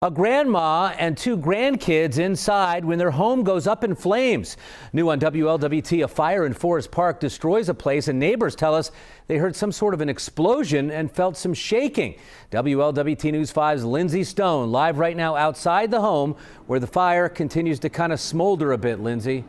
A grandma and two grandkids inside when their home goes up in flames. New on WLWT, a fire in Forest Park destroys a place, and neighbors tell us they heard some sort of an explosion and felt some shaking. WLWT News 5's Lindsay Stone live right now outside the home where the fire continues to kind of smolder a bit. Lindsay.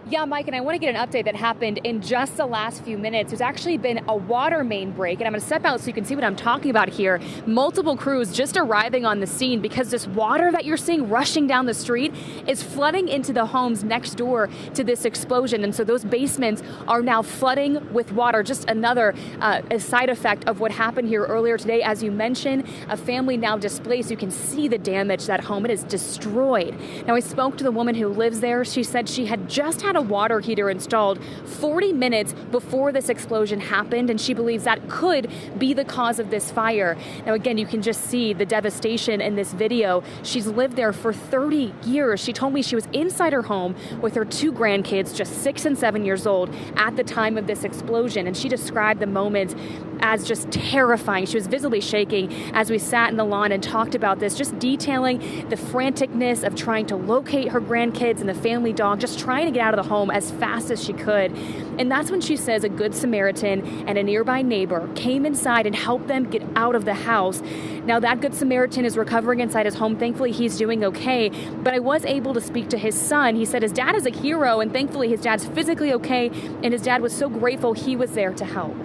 Yeah, Mike, and I want to get an update that happened in just the last few minutes. There's actually been a water main break, and I'm going to step out so you can see what I'm talking about here. Multiple crews just arriving on the scene because this water that you're seeing rushing down the street is flooding into the homes next door to this explosion. And so those basements are now flooding with water. Just another a side effect of what happened here earlier today. As you mentioned, a family now displaced. You can see the damage to that home. It is destroyed. Now, I spoke to the woman who lives there. She said she had just had a water heater installed 40 minutes before this explosion happened, and she believes that could be the cause of this fire. Now, again, you can just see the devastation in this video. She's lived there for 30 years. She told me she was inside her home with her two grandkids, just 6 and 7 years old, at the time of this explosion, and she described the moment as just terrifying. She was visibly shaking as we sat in the lawn and talked about this, just detailing the franticness of trying to locate her grandkids and the family dog, just trying to get out of the home as fast as she could. And that's when she says a good Samaritan and a nearby neighbor came inside and helped them get out of the house. Now, that good Samaritan is recovering inside his home. Thankfully, he's doing okay. But I was able to speak to his son. He said his dad is a hero, and thankfully his dad's physically okay, and his dad was so grateful he was there to help.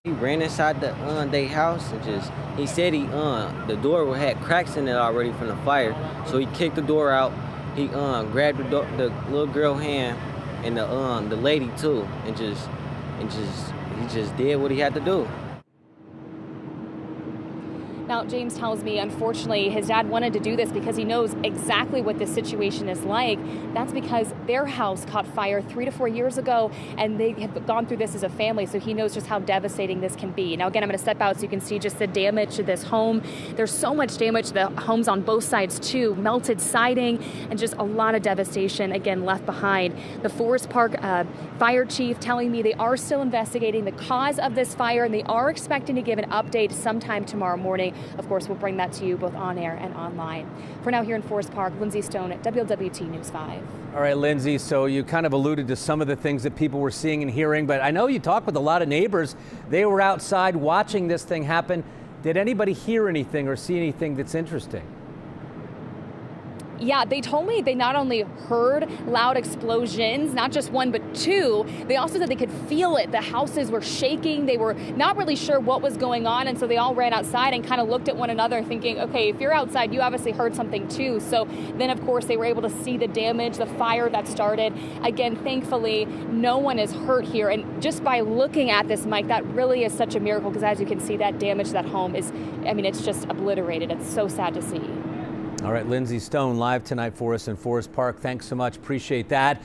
He ran inside the house and he said the door had cracks in it already from the fire, so he kicked the door out. He grabbed the little girl hand and the lady too, and he just did what he had to do. Now, James tells me, unfortunately, his dad wanted to do this because he knows exactly what this situation is like. That's because their house caught fire 3 to 4 years ago, and they have gone through this as a family, so he knows just how devastating this can be. Now, again, I'm going to step out so you can see just the damage to this home. There's so much damage to the homes on both sides, too. Melted siding and just a lot of devastation, again, left behind. The Forest Park fire chief telling me they are still investigating the cause of this fire, and they are expecting to give an update sometime tomorrow morning. Of course, we'll bring that to you both on air and online. For now, here in Forest Park, Lindsay Stone at WLWT News 5. All right, Lindsay, so you kind of alluded to some of the things that people were seeing and hearing, but I know you talked with a lot of neighbors. They were outside watching this thing happen. Did anybody hear anything or see anything that's interesting? Yeah, they told me they not only heard loud explosions, not just one, but two, they also said they could feel it. The houses were shaking. They were not really sure what was going on, and so they all ran outside and kind of looked at one another thinking, okay, if you're outside, you obviously heard something too. So then, of course, they were able to see the damage, the fire that started. Again, thankfully, no one is hurt here, and just by looking at this, Mike, that really is such a miracle, because as you can see, that damage to that home is, I mean, it's just obliterated. It's so sad to see. All right, Lindsay Stone live tonight for us in Forest Park. Thanks so much. Appreciate that.